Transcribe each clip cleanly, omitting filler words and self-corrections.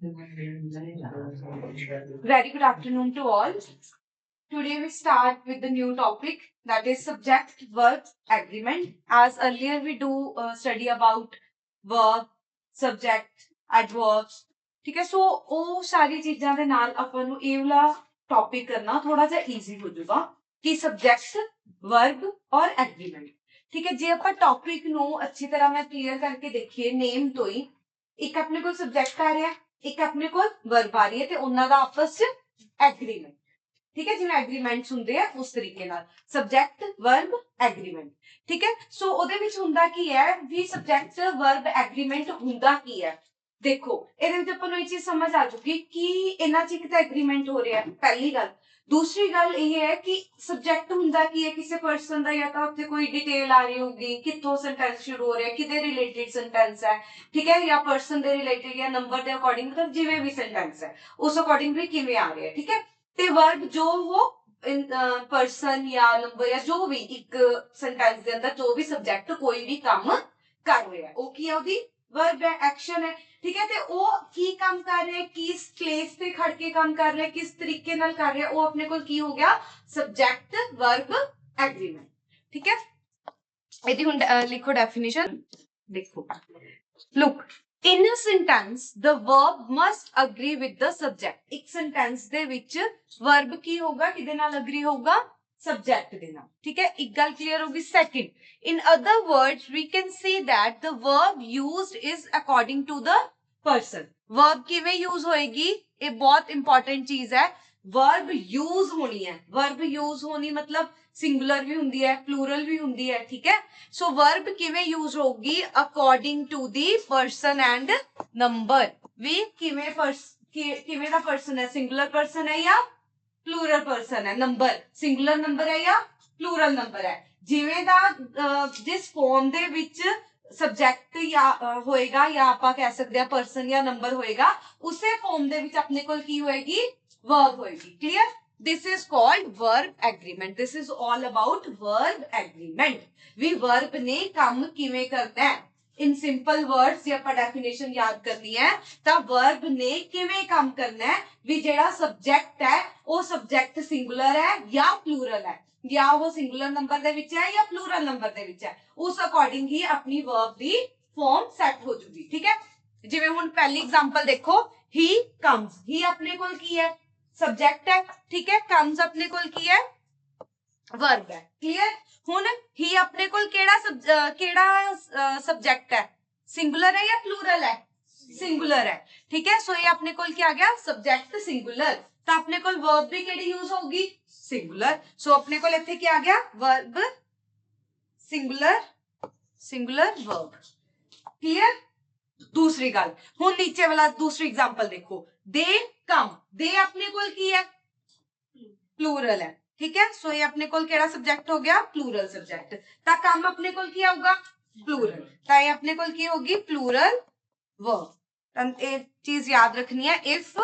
Very good afternoon to all. Today we start with the new topic, that is subject verb agreement. As earlier we do study about verb, subject, adverbs. ठीक है, सो ਉਹ ਸਾਰੀ ਚੀਜ਼ਾਂ ਦੇ ਨਾਲ ਆਪਾਂ ਨੂੰ ਇਹ ਵਾਲਾ ਟੌਪਿਕ ਕਰਨਾ ਥੋੜਾ ਜਿਹਾ ਈਜ਼ੀ ਹੋ ਜਾਊਗਾ ਕਿ ਸਬਜੈਕਟ, ਵਰਬ ਔਰ ਐਗਰੀਮੈਂਟ। ਠੀਕ ਹੈ, ਜੇ ਆਪਾਂ ਟੌਪਿਕ ਨੂੰ ਅੱਛੀ ਤਰ੍ਹਾਂ ਨਾਲ ਕਲੀਅਰ ਕਰਕੇ ਦੇਖੀਏ ਨੇਮ ਤੋਂ ਹੀ, ਇੱਕ ਆਪਣੇ ਕੋਲ ਸਬਜੈਕਟ ਆ ਰਿਹਾ, ਇੱਕ ਆਪਣੇ ਕੋਲ ਵਰਬ ਆ ਰਹੀ ਹੈ ਤੇ ਉਹਨਾਂ ਦਾ ਆਪਸ ਚ ਐਗਰੀਮੈਂਟ। ठीक है, जिन्हें एग्रीमेंट्स होंगे है उस तरीके नाल सब्जेक्ट वर्ब एग्रीमेंट। ठीक है, सो ओदे विच हुंदा की है भी सब्जेक्ट वर्ब एग्रीमेंट हुंदा की है। देखो इहदे विच आपां नूं इह चीज समझ आ चुकी कि इन्हां च इक तां एग्रीमेंट हो रहा है, पहली गल। दूसरी गल ये है कि सब्जेक्ट हुंदा की है, किसी पर्सन दा या तां उत्थे कोई डिटेल आ रही होगी, कित्थों सेंटेंस शुरू हो रहा है, किदे रिलेटेड सेंटेंस है। ठीक है, या पर्सन दे रिलेटेड या नंबर दे अकॉर्डिंग, मतलब जिवें भी सेंटेंस है उस अकॉर्डिंग भी किवें आ रहा है। ठीक है, ते वर्ब जो वो पर्सन या नंबर या जो भी एक सेंटेंस के अंदर जो भी सब्जेक्ट कोई भी काम कर रहा है वो की है, ओदी वर्ब है, एक्शन है। ठीक है, ते वो की काम कर रहे हैं, किस प्लेस पे खड़ के काम कर रहे हैं, किस तरीके नाल कर रहे हैं, वो अपने को की हो गया सब्जेक्ट वर्ब एग्रीमेंट। ठीक है, यदि हुन लिखो डेफिनेशन, देखो look, in a sentence the verb must agree with the subject। एक sentence ਦੇ ਵਿੱਚ verb ਕੀ ਹੋਗਾ, ਕਿਹਦੇ ਨਾਲ agree ਹੋਊਗਾ, subject ਦੇ ਨਾਲ। ਠੀਕ ਹੈ, ਇੱਕ ਗੱਲ clear ਹੋਗੀ। second, in other words we can say that the verb used is according to the person। verb ਕਿਵੇਂ use ਹੋਏਗੀ, ਇਹ ਬਹੁਤ important ਚੀਜ਼ ਹੈ। verb use ਹੋਣੀ ਹੈ, verb use ਹੋਣੀ मतलब सिंगुलर भी हुंदी है, प्लूरल भी हुंदी है। ठीक है, सो वर्ब किवें यूज होगी, according to the person and number. वी किवें किवें दा पर्सन है, सिंगुलर पर्सन है या प्लूरल पर्सन है, नंबर सिंगुलर नंबर है या प्लूरल नंबर है। जिवें दा जिस फॉर्म दे विच सब्जेक्ट या होएगा या आपां कह सकदे आ पर्सन या नंबर होएगा, उसे फॉर्म दे विच अपने कोल की होएगी, वर्ब होएगी। Clear, this is called verb agreement। this is all about verb agreement। भी verb ने काम किवें करना है, in simple words जे आपां definition याद करनी है तां verb ने किवें काम करना है, भी जेड़ा subject है वो subject singular है या plural है, या वो singular number दे विच है या plural number दे विच है, उस according ही अपनी verb दी form set हो जूगी। ठीक है, जिवें हुण पहली एग्जांपल देखो, he comes, he अपने कोल की है, सब्जेक्ट है। ठीक है, कम्स अपने कोल की है, वर्ब है। क्लियर, हुन ही अपने कोल केड़ा सब्जेक्ट है, सिंगुलर है या प्लूरल है, सिंगुलर है। ठीक है, सो ये अपने कोल क्या आ गया, सब्जेक्ट सिंगुलर, तो अपने कोल वर्ब भी केड़ी यूज होगी, सिंगुलर। सो अपने कोल इत्थे क्या आ गया, verb singular, singular verb. Clear, दूसरी गल हुन नीचे वाला दूसरी एग्जांपल देखो, दे कम, दे अपने कोल की है, प्लूरल है। ठीक है, सो ये अपने कोल केड़ा सब्जेक्ट हो गया, प्लूरल सब्जेक्ट। ता कम अपने कोल की होगा, प्लूरल, ता ये अपने कोल की होगी, प्लूरल वर्ब। तन एक चीज याद रखनी है, if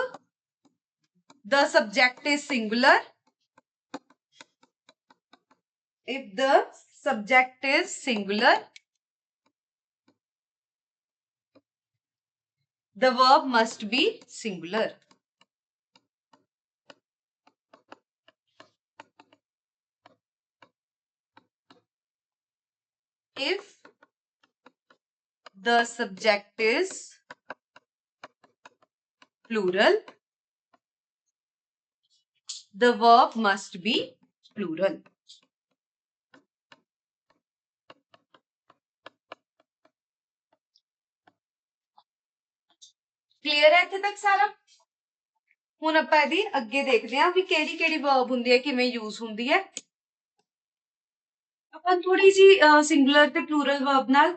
the subject is singular, if the subject is singular, the verb must be singular। if the subject is plural, the verb must be plural। Clear है इत्थे तक सारा। हुण आपां इहदी अग्गे देखदे हां भी केड़ी-केड़ी वर्ब हुंदी है, किवें यूज हुंदी है। आपां थोड़ी जी सिंगुलर ते प्लूरल वर्ब नाल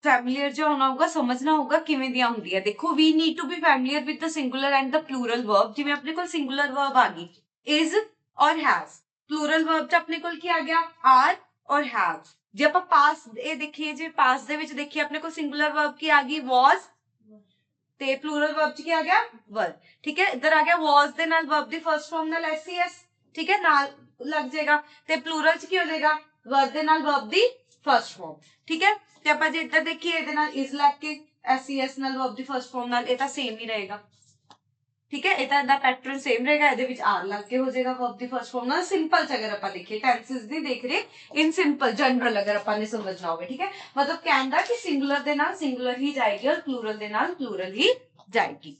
फैमिलियर जो होना होगा, समझना होगा किवें दियां हुंदी है। देखो, we need to be familiar with the singular and the plural verb. जिवें अपने कोल सिंगुलर वर्ब आ गई, इज और हैज। प्लूरल वर्ब च अपने कोल की आ गया, आर और हैव। जे आपां पास ए देखिए, जे पास दे विच देखिए अपने कोल सिंगुलर वर्ब की आ गई, वाज, ते प्लूरल वर्ब च क्या आ गया, वर। ठीक है, इधर आ गया वाज दे नाल वर्ब दी फर्स्ट फॉर्म नाल एस। ठीक है, नाल लग जाएगा, ते प्लूरल च की हो जाएगा, वर्ब दे नाल वर्ब दी फर्स्ट फॉर्म। ठीक है, ते आपां जे इधर देखिए इहदे नाल इज लग के एस नाल वर्ब दी फर्स्ट फॉर्म नाल, ये तां सेम ही रहेगा। ठीक है, ਇਹਦਾ ਪੈਟਰਨ ਸੇਮ ਰਹੇਗਾ, ਇਹਦੇ ਵਿੱਚ ਆਰ ਲੱਗ ਕੇ ਹੋ ਜਾਏਗਾ ਵਰਬ ਦੀ ਫਰਸਟ ਫਾਰਮ ਨਾਲ। ਸਿੰਪਲ ਚ ਅਗਰ ਆਪਾਂ ਦੇਖੀਏ, ਟੈਂਸਸ ਨਹੀਂ ਦੇਖ ਰਹੇ, ਇਨ ਸਿੰਪਲ ਜਨਰਲ ਅਗਰ ਆਪਾਂ ਨੇ ਸਮਝਣਾ ਹੋਵੇ, ਠੀਕ ਹੈ, ਮਤਲਬ ਕਹਿੰਦਾ ਕਿ ਸਿੰਗੂਲਰ ਦੇ ਨਾਲ ਸਿੰਗੂਲਰ ਹੀ ਜਾਏਗੀ ਔਰ ਪਲੂਰਲ ਦੇ ਨਾਲ ਪਲੂਰਲ ਹੀ ਜਾਏਗੀ।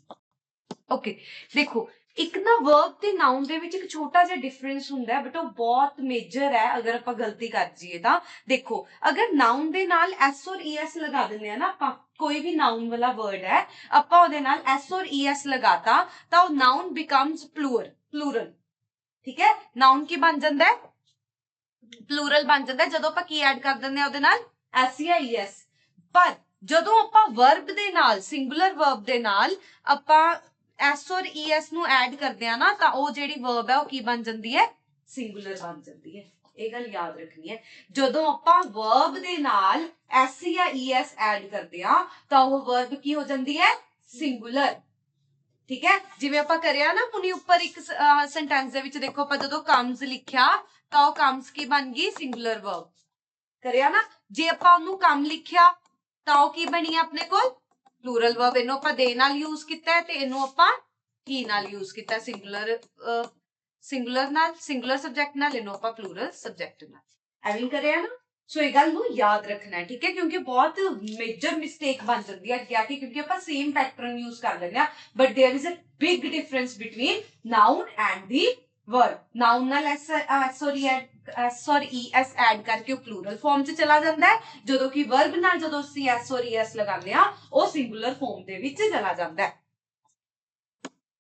ਓਕੇ, ਦੇਖੋ ਇੱਕ ਨਾ ਵਰਬ ਤੇ ਨਾउन ਦੇ ਵਿੱਚ ਇੱਕ ਛੋਟਾ ਜਿਹਾ ਡਿਫਰੈਂਸ ਹੁੰਦਾ ਹੈ, ਬਟ ਉਹ ਬਹੁਤ ਮੇਜਰ ਹੈ ਅਗਰ ਆਪਾਂ ਗਲਤੀ ਕਰ ਜਾਈਏ ਤਾਂ। ਦੇਖੋ ਅਗਰ ਨਾउन ਦੇ ਨਾਲ ਐਸ ਔਰ ਈ ਐਸ ਲਗਾ ਦਿੰਦੇ ਆ ਨਾ ਆਪਾਂ, ਕੋਈ ਵੀ ਨਾउन ਵਾਲਾ ਵਰਡ ਹੈ, ਆਪਾਂ ਉਹਦੇ ਨਾਲ ਐਸ ਔਰ ਈ ਐਸ ਲਗਾਤਾ ਤਾਂ ਉਹ ਨਾउन ਬਿਕਮਸ ਪਲੂਰਲ। ਠੀਕ ਹੈ, ਨਾउन ਕੀ ਬਣ ਜਾਂਦਾ ਹੈ? ਪਲੂਰਲ ਬਣ ਜਾਂਦਾ ਜਦੋਂ ਆਪਾਂ ਕੀ ਐਡ ਕਰ ਦਿੰਦੇ ਆ ਉਹਦੇ ਨਾਲ, ਐਸ ਜਾਂ ਈ ਐਸ। ਪਰ ਜਦੋਂ ਆਪਾਂ ਵਰਬ ਦੇ ਨਾਲ, ਸਿੰਗੂਲਰ ਵਰਬ ਦੇ ਨਾਲ ਆਪਾਂ ਐਸ ਔਰ ਈ ਐਸ ਨੂੰ ਐਡ ਕਰਦੇ ਆ ਨਾ, ਤਾਂ ਉਹ ਜਿਹੜੀ ਵਰਬ ਹੈ ਉਹ ਕੀ ਬਣ ਜਾਂਦੀ ਹੈ? ਸਿੰਗੂਲਰ ਬਣ ਜਾਂਦੀ ਹੈ। ਇਹ ਗੱਲ ਯਾਦ ਰੱਖਣੀ ਹੈ, ਜਦੋਂ ਆਪਾਂ ਵਰਬ ਦੇ ਨਾਲ ਐਸ ਜਾਂ ਈ ਐਸ ਐਡ ਕਰਦੇ ਆ ਤਾਂ ਉਹ ਵਰਬ ਕੀ ਹੋ ਜਾਂਦੀ ਹੈ? ਸਿੰਗੂਲਰ। ਠੀਕ ਹੈ, ਜਿਵੇਂ ਆਪਾਂ ਕਰਿਆ ਨਾ ਹੁਣੀ ਉੱਪਰ ਇੱਕ ਸੈਂਟੈਂਸ ਦੇ ਵਿੱਚ, ਦੇਖੋ ਆਪਾਂ ਜਦੋਂ ਕਮਸ ਲਿਖਿਆ ਤਾਂ ਉਹ ਕਮਸ ਕੀ ਬਣ ਗਈ? ਸਿੰਗੂਲਰ ਵਰਬ ਕਰਿਆ ਨਾ। ਜੇ ਆਪਾਂ ਉਹਨੂੰ ਕਮ ਲਿਖਿਆ ਤਾਂ ਉਹ ਕੀ ਬਣੀ ਆਪਣੇ ਕੋਲ? Plural verb. ਇਹਨੂੰ ਆਪਾਂ ਦੇ ਨਾਲ ਯੂਜ਼ ਕੀਤਾ ਤੇ ਇਹਨੂੰ ਆਪਾਂ ਕੀ ਨਾਲ ਯੂਜ਼ ਕੀਤਾ? ਸਿੰਗੂਲਰ ਨਾਲ, ਸਿੰਗੂਲਰ ਸਬਜੈਕਟ ਨਾਲ, ਇਹਨੂੰ ਆਪਾਂ ਪਲੂਰਲ ਸਬਜੈਕਟ ਨਾਲ। ਐਵੇਂ ਕਰਿਆ ਨਾ। ਸੋ ਇਹ ਗੱਲ ਨੂੰ ਯਾਦ ਰੱਖਣਾ ਹੈ, ਠੀਕ ਹੈ, ਕਿਉਂਕਿ ਬਹੁਤ ਮੇਜਰ ਮਿਸਟੇਕ ਬਣ ਜਾਂਦੀ ਹੈ ਅੱਗੇ ਆ ਕੇ, ਕਿਉਂਕਿ ਆਪਾਂ ਸੇਮ ਪੈਟਰਨ ਯੂਜ਼ ਕਰ ਲੈਂਦੇ ਆ, but there is a big difference between noun and the verb. Noun ਨਾਲ ਐਸ ਔਰ ਈ ਐਸ ਐਡ ਕਰਕੇ ਉਹ ਪਲੂਰਲ ਫਾਰਮ 'ਚ ਚਲਾ ਜਾਂਦਾ ਹੈ, ਜਦੋਂ ਕਿ ਵਰਬ ਨਾਲ ਜਦੋਂ ਅਸੀਂ ਐਸ ਔਰ ਈ ਐਸ ਲਗਾਉਂਦੇ ਆ ਉਹ ਸਿੰਗੂਲਰ ਫਾਰਮ ਦੇ ਵਿੱਚ ਚਲਾ ਜਾਂਦਾ ਹੈ।